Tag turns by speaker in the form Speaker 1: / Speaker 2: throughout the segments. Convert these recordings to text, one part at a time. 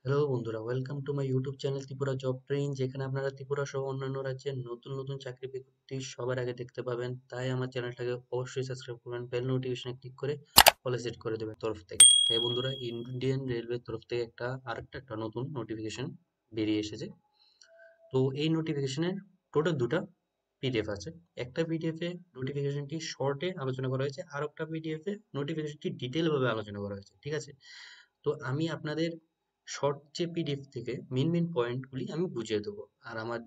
Speaker 1: Hello বন্ধুরা, welcome to my YouTube channel Tripura job train, যেখানে আপনারা ত্রিপুরা সহ অন্যান্য রাজ্যের নতুন নতুন চাকরি বিজ্ঞপ্তি সবার আগে দেখতে পাবেন। তাই আমার চ্যানেলটাকে অবশ্যই সাবস্ক্রাইব করবেন, বেল নোটিফিকেশনে ক্লিক করে অলে সেট করে দেবেন তরফ থেকে। তাই বন্ধুরা, ইন্ডিয়ান রেলওয়ের তরফ থেকে আরেকটা নতুন নোটিফিকেশন বেরিয়ে এসেছে। তো এই নোটিফিকেশনের টোটাল দুটা পিডিএফ আছে। একটা পিডিএফ এ নোটিফিকেশনটি শর্টে আলোচনা করা হয়েছে, আর একটা পিডিএফ এ নোটিফিকেশনটি ডিটেল ভাবে আলোচনা করা হয়েছে। ঠিক আছে, তো আমি আপনাদের শর্ট যে পিডিএফ থেকে মেন মেন পয়েন্টগুলি আমি বুঝিয়ে দেবো। আর আমার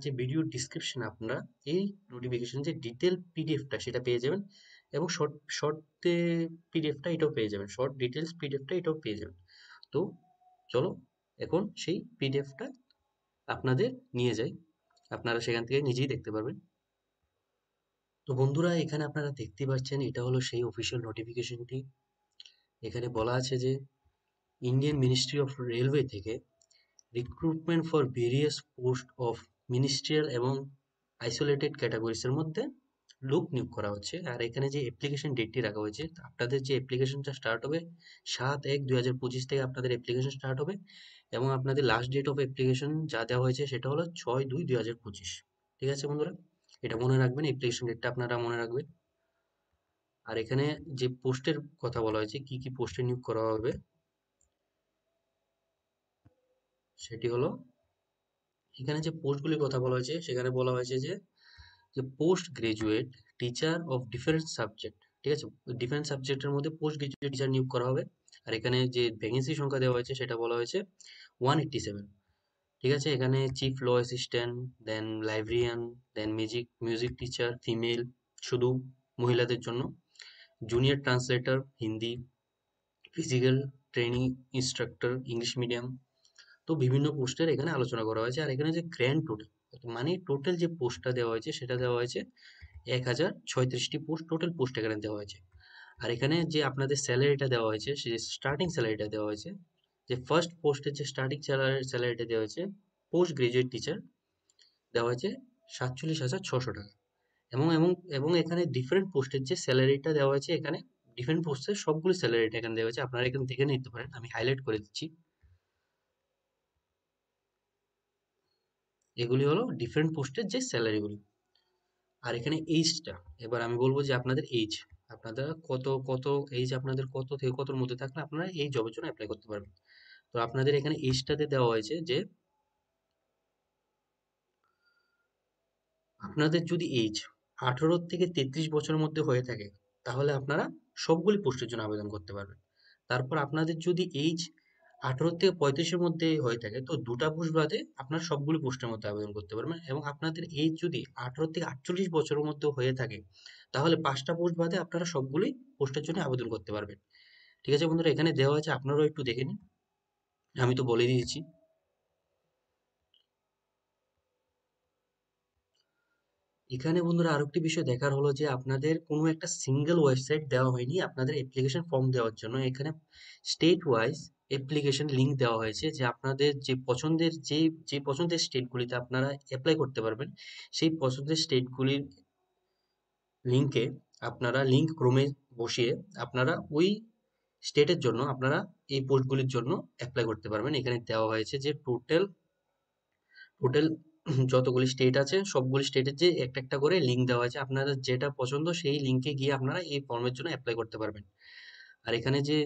Speaker 1: যে ভিডিও ডিসক্রিপশন আপনারা এই নোটিফিকেশন যে ডিটেল পিডিএফটা সেটা পেয়ে যাবেন, এবং শর্ট শর্ট পিডিএফটা এটাও পেয়ে যাবেন, শর্ট ডিটেলস পিডিএফটা এটাও পেয়ে যাবেন। তো চলো এখন সেই পিডিএফটা আপনাদের নিয়ে যাই, আপনারা সেখান থেকে নিজেই দেখতে পারবেন। তো বন্ধুরা, এখানে আপনারা দেখতে পাচ্ছেন এটা হলো সেই অফিসিয়াল নোটিফিকেশনটি। এখানে বলা আছে যে ইন্ডিয়ান মিনিস্ট্রি অফ রেলওয়ে থেকে recruitment for various post of ministerial এবং আইসোলেটেড ক্যাটাগরিজের মধ্যে লোক নিয়োগ করা হচ্ছে। আর এখানে যে অ্যাপ্লিকেশন ডেটটি রাখা হয়েছে, আপনাদের যে অ্যাপ্লিকেশনটা স্টার্ট হবে 7/1/2025 থেকে আপনাদের অ্যাপ্লিকেশন স্টার্ট হবে, এবং আপনাদের লাস্ট ডেট অফ অ্যাপ্লিকেশন যা দেওয়া হয়েছে সেটা হলো 6/2/2025। ঠিক আছে বন্ধুরা, এটা মনে রাখবেন, অ্যাপ্লিকেশন ডেটটা আপনারা মনে রাখবেন। আর এখানে যে পোস্টের কথা বলা হয়েছে, কি কি পোস্টে নিয়োগ করা হবে, সেটি হলো, এখানে যে পোস্টগুলির কথা বলা হয়েছে সেখানে বলা হয়েছে যে post graduate teacher of different subject. ঠিক আছে, ডিফারেন্ট সাবজেক্টের মধ্যে পোস্ট গ্রাজুয়েট টিচার নিয়োগ করা হবে। আর এখানে যে ভ্যাকেন্সি সংখ্যা দেওয়া হয়েছে সেটা বলা হয়েছে 187। ঠিক আছে, এখানে চিফ ল অ্যাসিস্ট্যান্ট, দেন লাইব্রেরিয়ান, দেন মিউজিক টিচার ফিমেল, শুধু মহিলাদের জন্য, junior translator Hindi, physical training instructor English medium. তো বিভিন্ন পোস্টের এখানে আলোচনা করা হয়েছে। আর এখানে যে গ্র্যান্ড টোটাল, মানে টোটাল যে পোস্টটা দেওয়া হয়েছে সেটা দেওয়া হয়েছে 1036টি পোস্ট, টোটাল পোস্ট এখানে দেওয়া হয়েছে। আর এখানে যে আপনাদের স্যালারিটা দেওয়া হয়েছে, সেই স্টার্টিং স্যালারিটা দেওয়া হয়েছে, যে ফার্স্ট পোস্টের যে স্টার্টিং স্যালারিটা দেওয়া হয়েছে পোস্ট গ্রাজুয়েট টিচার, দেওয়া হয়েছে 47,600 টাকা। এবং এবং এবং এখানে ডিফারেন্ট পোস্টের যে স্যালারিটা দেওয়া হয়েছে, এখানে ডিফারেন্ট পোস্টের সবগুলো স্যালারিটা এখানে দেওয়া হয়েছে, আপনারা এখানে দেখে নিতে পারেন, আমি হাইলাইট করে দিচ্ছি। এগুলি হলো ডিফারেন্ট পোস্টের যে স্যালারিগুলি। আর এখানে এইজটা, এবার আমি বলবো যে আপনাদের এইজ, আপনারা কত এইজ, আপনাদের কত থেকে কতর মধ্যে থাকলে আপনারা এই জবের জন্য অ্যাপ্লাই করতে পারবেন। তো আপনাদের এখানে এইজটাতে দেওয়া হয়েছে যে আপনাদের যদি এইজ 18 থেকে 33 বছরের মধ্যে হয়ে থাকে, তাহলে আপনারা সবগুলি পোস্টের জন্য আবেদন করতে পারবেন। তারপর আপনাদের যদি এইজ 18 থেকে 35-এর মধ্যে হয়ে থাকে, তো দুটা পোস্ট বাদে আপনারা সবগুলি পোস্টের মধ্যে আবেদন করতে পারবেন। এবং আপনাদের এইজ যদি 18 থেকে 48 বছরের মধ্যে হয়ে থাকে, তাহলে 5টা পোস্ট বাদে আপনারা সবগুলি পোস্টের জন্য আবেদন করতে পারবেন। ঠিক আছে বন্ধুরা, এখানে দেওয়া আছে, আপনারাও একটু দেখে নিন, আমি তো বলে দিয়েছি। এখানে বন্ধুরা আরেকটি বিষয় দেখার হলো যে আপনাদের কোনো একটা সিঙ্গেল ওয়েবসাইট দেওয়া হয়নি আপনাদের অ্যাপ্লিকেশন ফর্ম দেওয়ার জন্য। এখানে স্টেট ওয়াইজ অ্যাপ্লিকেশন লিঙ্ক দেওয়া হয়েছে, যে আপনাদের যে পছন্দের স্টেটগুলিতে আপনারা অ্যাপ্লাই করতে পারবেন, সেই পছন্দের স্টেটগুলির লিঙ্কে আপনারা লিঙ্ক ক্রমে বসিয়ে আপনারা ওই স্টেটের জন্য আপনারা এই পোস্টগুলির জন্য অ্যাপ্লাই করতে পারবেন। এখানে দেওয়া হয়েছে যে টোটাল যতগুলি স্টেট আছে সবগুলি স্টেটের যে একটা একটা করে লিঙ্ক দেওয়া আছে, আপনাদের যেটা পছন্দ সেই লিঙ্কে গিয়ে আপনারা এই ফর্মের জন্য অ্যাপ্লাই করতে পারবেন। আর এখানে যে,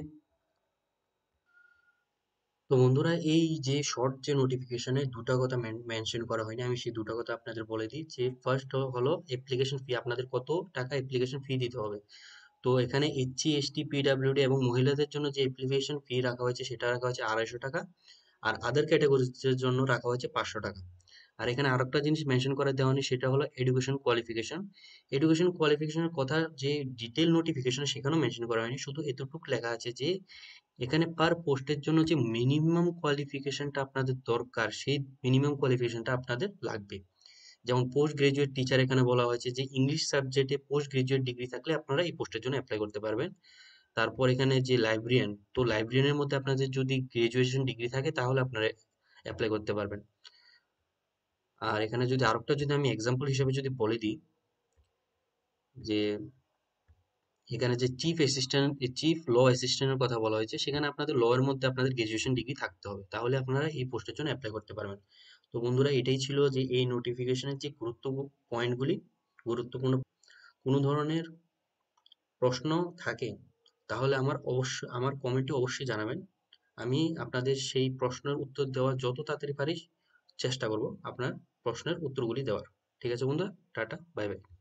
Speaker 1: তো বন্ধুরা, এই যে শর্ট যে নোটিফিকেশনে দুটা কথা মেনশন করা হয়নি, আমি সেই দুটা কথা আপনাদের বলে দিই। যে ফার্স্ট হলো অ্যাপ্লিকেশন ফি, আপনাদের কত টাকা অ্যাপ্লিকেশন ফি দিতে হবে। তো এখানে এসসি এসটি পিডাব্লিউডি এবং মহিলাদের জন্য যে অ্যাপ্লিকেশন ফি রাখা হয়েছে সেটা রাখা হয়েছে 250 টাকা। আর আদার ক্যাটাগরিজের জন্য রাখা হয়েছে 500 টাকা। আর এখানে আরেকটা জিনিস মেনশন করে দেওয়া নেই, সেটা হলো এডুকেশন কোয়ালিফিকেশন। এডুকেশন কোয়ালিফিকেশনের কথা যে ডিটেল নোটিফিকেশন সেখানেও মেনশন করা হয়নি, শুধু এতটুকু লেখা আছে যে এখানে পার পোস্টের জন্য যে মিনিমাম কোয়ালিফিকেশনটা আপনাদের দরকার, সেই মিনিমাম কোয়ালিফিকেশনটা আপনাদের লাগবে। যেমন পোস্ট গ্রাজুয়েট টিচার, এখানে বলা হয়েছে যে ইংলিশ সাবজেক্টে পোস্ট গ্রাজুয়েট ডিগ্রি থাকলে আপনারা এই পোস্টের জন্য অ্যাপ্লাই করতে পারবেন। তারপর এখানে যে লাইব্রেরিয়ান, তো লাইব্রেরিয়ানের মধ্যে আপনাদের যদি গ্রাজুয়েশন ডিগ্রি থাকে তাহলে আপনারা অ্যাপ্লাই করতে পারবেন। আর এখানে যদি আরেকটা যদি আমি এক্সাম্পল হিসেবে যদি বলে দিই, যে এখানে যে চিফ ল অ্যাসিস্ট্যান্টের কথা বলা হয়েছে, সেখানে আপনাদের ল এর মধ্যে আপনাদের গ্র্যাজুয়েশন ডিগ্রি থাকতে হবে, তাহলে আপনারা এই পোস্টের জন্য অ্যাপ্লাই করতে পারবেন। তো বন্ধুরা, এটাই ছিল যে এই নোটিফিকেশনের যে পয়েন্টগুলি গুরুত্বপূর্ণ। কোনো ধরনের প্রশ্ন থাকে তাহলে আমার কমেন্টে অবশ্যই জানাবেন। আমি আপনাদের সেই প্রশ্নের উত্তর দেওয়ার যত তাড়াতাড়ি পারি চেষ্টা করব আপনার প্রশ্নের উত্তরগুলি দেওয়ার। ঠিক আছে বন্ধুরা, টাটা, বাই বাই।